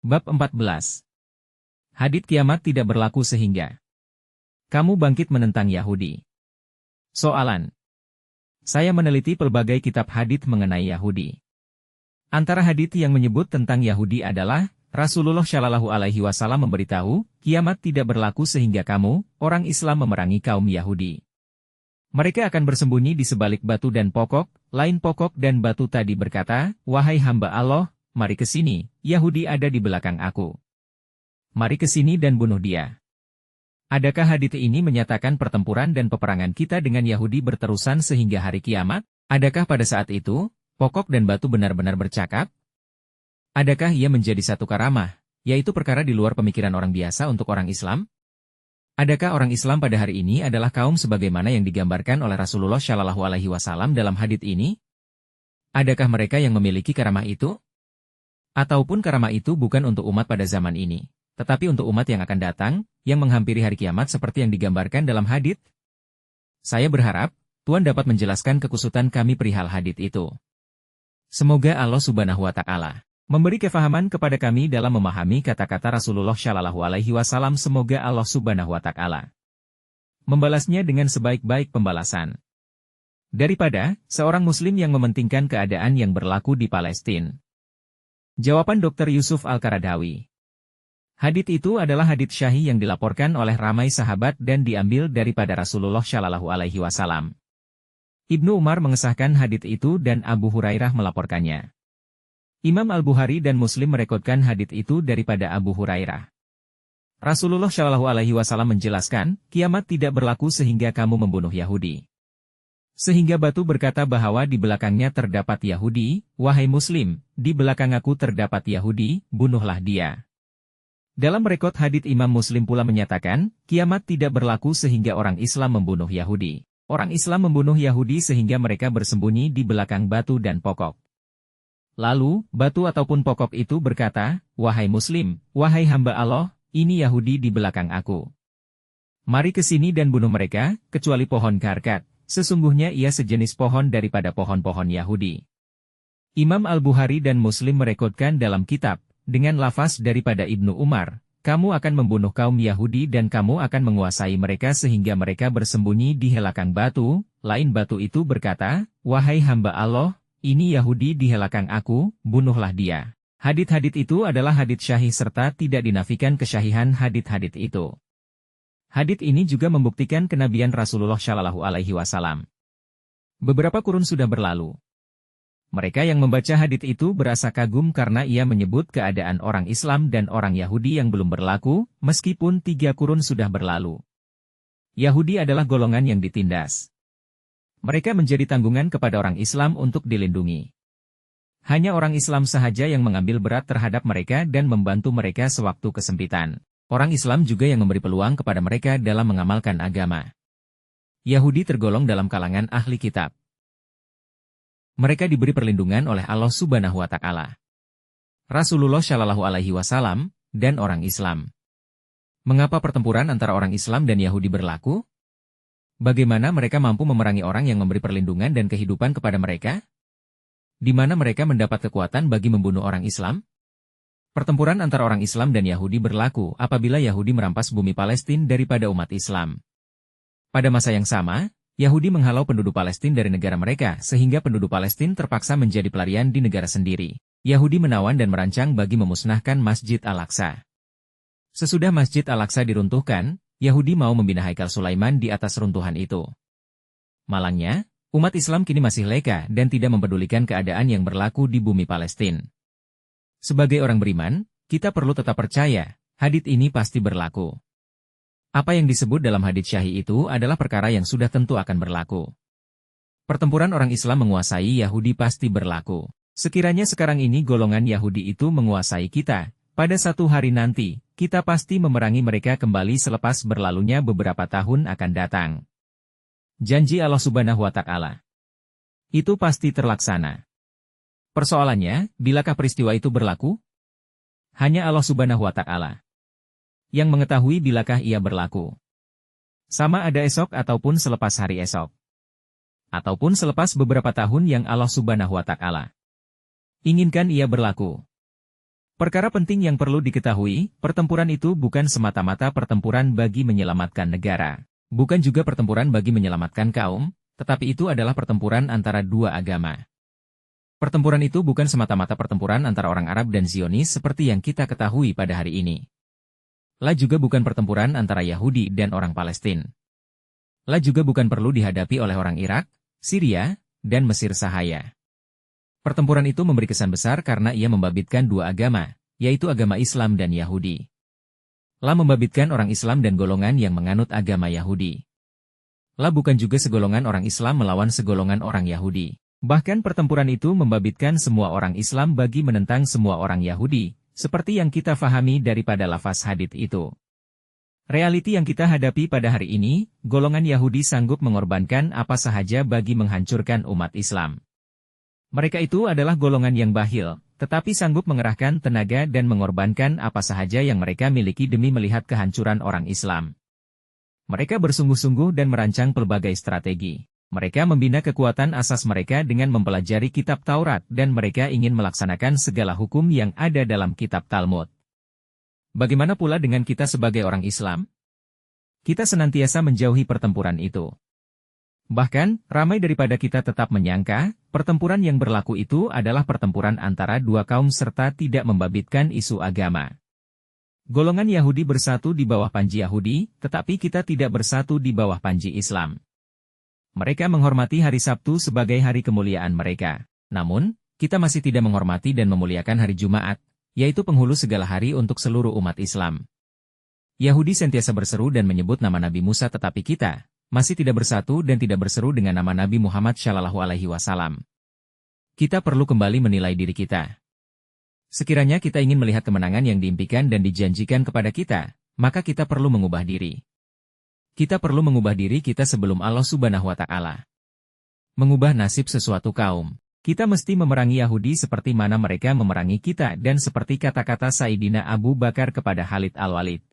Bab 14. Hadits kiamat tidak berlaku sehingga kamu bangkit menentang Yahudi. Soalan. Saya meneliti pelbagai kitab hadits mengenai Yahudi. Antara hadits yang menyebut tentang Yahudi adalah, Rasulullah Shallallahu Alaihi Wasallam memberitahu, kiamat tidak berlaku sehingga kamu, orang Islam memerangi kaum Yahudi. Mereka akan bersembunyi di sebalik batu dan pokok, lain pokok dan batu tadi berkata, wahai hamba Allah, mari ke sini, Yahudi ada di belakang aku. Mari ke sini dan bunuh dia. Adakah hadits ini menyatakan pertempuran dan peperangan kita dengan Yahudi berterusan sehingga hari kiamat? Adakah pada saat itu, pokok dan batu benar-benar bercakap? Adakah ia menjadi satu karamah, yaitu perkara di luar pemikiran orang biasa untuk orang Islam? Adakah orang Islam pada hari ini adalah kaum sebagaimana yang digambarkan oleh Rasulullah Shallallahu Alaihi Wasallam dalam hadits ini? Adakah mereka yang memiliki karamah itu? Ataupun karamah itu bukan untuk umat pada zaman ini, tetapi untuk umat yang akan datang, yang menghampiri hari kiamat seperti yang digambarkan dalam hadits? Saya berharap, Tuhan dapat menjelaskan kekusutan kami perihal hadits itu. Semoga Allah Subhanahu wa Ta'ala memberi kefahaman kepada kami dalam memahami kata-kata Rasulullah Shallallahu Alaihi Wasallam. Semoga Allah Subhanahu wa Ta'ala membalasnya dengan sebaik-baik pembalasan. Daripada seorang Muslim yang mementingkan keadaan yang berlaku di Palestina. Jawaban Dr. Yusuf Al-Qaradawi. Hadits itu adalah hadits syahih yang dilaporkan oleh ramai sahabat dan diambil daripada Rasulullah Shallallahu Alaihi Wasallam. Ibnu Umar mengesahkan hadits itu dan Abu Hurairah melaporkannya. Imam Al-Bukhari dan Muslim merekodkan hadits itu daripada Abu Hurairah. Rasulullah Shallallahu Alaihi Wasallam menjelaskan, kiamat tidak berlaku sehingga kamu membunuh Yahudi. Sehingga batu berkata bahwa di belakangnya terdapat Yahudi, wahai Muslim, di belakang aku terdapat Yahudi, bunuhlah dia. Dalam rekod hadits Imam Muslim pula menyatakan, kiamat tidak berlaku sehingga orang Islam membunuh Yahudi. Orang Islam membunuh Yahudi sehingga mereka bersembunyi di belakang batu dan pokok. Lalu, batu ataupun pokok itu berkata, wahai Muslim, wahai hamba Allah, ini Yahudi di belakang aku. Mari ke sini dan bunuh mereka, kecuali pohon karkat. Sesungguhnya ia sejenis pohon daripada pohon-pohon Yahudi. Imam Al-Bukhari dan Muslim merekodkan dalam kitab, dengan lafaz daripada Ibnu Umar, kamu akan membunuh kaum Yahudi dan kamu akan menguasai mereka sehingga mereka bersembunyi di helakang batu, lain batu itu berkata, wahai hamba Allah, ini Yahudi di helakang aku, bunuhlah dia. Hadits-hadits itu adalah hadits syahih serta tidak dinafikan kesyahihan hadits-hadits itu. Hadits ini juga membuktikan kenabian Rasulullah Shallallahu Alaihi Wasallam. Beberapa kurun sudah berlalu. Mereka yang membaca hadits itu berasa kagum karena ia menyebut keadaan orang Islam dan orang Yahudi yang belum berlaku, meskipun 3 kurun sudah berlalu. Yahudi adalah golongan yang ditindas. Mereka menjadi tanggungan kepada orang Islam untuk dilindungi. Hanya orang Islam sahaja yang mengambil berat terhadap mereka dan membantu mereka sewaktu kesempitan. Orang Islam juga yang memberi peluang kepada mereka dalam mengamalkan agama. Yahudi tergolong dalam kalangan ahli kitab. Mereka diberi perlindungan oleh Allah Subhanahu wa Ta'ala. Rasulullah Shallallahu Alaihi Wasallam dan orang Islam. Mengapa pertempuran antara orang Islam dan Yahudi berlaku? Bagaimana mereka mampu memerangi orang yang memberi perlindungan dan kehidupan kepada mereka? Di mana mereka mendapat kekuatan bagi membunuh orang Islam? Pertempuran antara orang Islam dan Yahudi berlaku apabila Yahudi merampas bumi Palestina daripada umat Islam. Pada masa yang sama, Yahudi menghalau penduduk Palestina dari negara mereka sehingga penduduk Palestina terpaksa menjadi pelarian di negara sendiri. Yahudi menawan dan merancang bagi memusnahkan Masjid Al-Aqsa. Sesudah Masjid Al-Aqsa diruntuhkan, Yahudi mau membina Haikal Sulaiman di atas runtuhan itu. Malangnya, umat Islam kini masih leka dan tidak mempedulikan keadaan yang berlaku di bumi Palestina. Sebagai orang beriman, kita perlu tetap percaya, hadits ini pasti berlaku. Apa yang disebut dalam hadits syahih itu adalah perkara yang sudah tentu akan berlaku. Pertempuran orang Islam menguasai Yahudi pasti berlaku. Sekiranya sekarang ini golongan Yahudi itu menguasai kita, pada satu hari nanti, kita pasti memerangi mereka kembali selepas berlalunya beberapa tahun akan datang. Janji Allah Subhanahu wa Ta'ala. Itu pasti terlaksana. Persoalannya, bilakah peristiwa itu berlaku? Hanya Allah Subhanahu wa Ta'ala yang mengetahui bilakah ia berlaku. Sama ada esok ataupun selepas hari esok. Ataupun selepas beberapa tahun yang Allah Subhanahu wa Ta'ala inginkan ia berlaku. Perkara penting yang perlu diketahui, pertempuran itu bukan semata-mata pertempuran bagi menyelamatkan negara. Bukan juga pertempuran bagi menyelamatkan kaum, tetapi itu adalah pertempuran antara dua agama. Pertempuran itu bukan semata-mata pertempuran antara orang Arab dan Zionis seperti yang kita ketahui pada hari ini. La juga bukan pertempuran antara Yahudi dan orang Palestina. La juga bukan perlu dihadapi oleh orang Irak, Syria, dan Mesir sahaya. Pertempuran itu memberi kesan besar karena ia membabitkan dua agama, yaitu agama Islam dan Yahudi. La membabitkan orang Islam dan golongan yang menganut agama Yahudi. La bukan juga segolongan orang Islam melawan segolongan orang Yahudi. Bahkan pertempuran itu membabitkan semua orang Islam bagi menentang semua orang Yahudi, seperti yang kita fahami daripada lafaz hadits itu. Realiti yang kita hadapi pada hari ini, golongan Yahudi sanggup mengorbankan apa sahaja bagi menghancurkan umat Islam. Mereka itu adalah golongan yang bakhil, tetapi sanggup mengerahkan tenaga dan mengorbankan apa sahaja yang mereka miliki demi melihat kehancuran orang Islam. Mereka bersungguh-sungguh dan merancang pelbagai strategi. Mereka membina kekuatan asas mereka dengan mempelajari kitab Taurat dan mereka ingin melaksanakan segala hukum yang ada dalam kitab Talmud. Bagaimana pula dengan kita sebagai orang Islam? Kita senantiasa menjauhi pertempuran itu. Bahkan, ramai daripada kita tetap menyangka, pertempuran yang berlaku itu adalah pertempuran antara dua kaum serta tidak membabitkan isu agama. Golongan Yahudi bersatu di bawah panji Yahudi, tetapi kita tidak bersatu di bawah panji Islam. Mereka menghormati hari Sabtu sebagai hari kemuliaan mereka. Namun, kita masih tidak menghormati dan memuliakan hari Jumat, yaitu penghulu segala hari untuk seluruh umat Islam. Yahudi sentiasa berseru dan menyebut nama Nabi Musa tetapi kita masih tidak bersatu dan tidak berseru dengan nama Nabi Muhammad SAW. Kita perlu kembali menilai diri kita. Sekiranya kita ingin melihat kemenangan yang diimpikan dan dijanjikan kepada kita, maka kita perlu mengubah diri. Kita perlu mengubah diri kita sebelum Allah Subhanahu wa Ta'ala. Mengubah nasib sesuatu kaum. Kita mesti memerangi Yahudi seperti mana mereka memerangi kita dan seperti kata-kata Sayyidina Abu Bakar kepada Khalid al-Walid.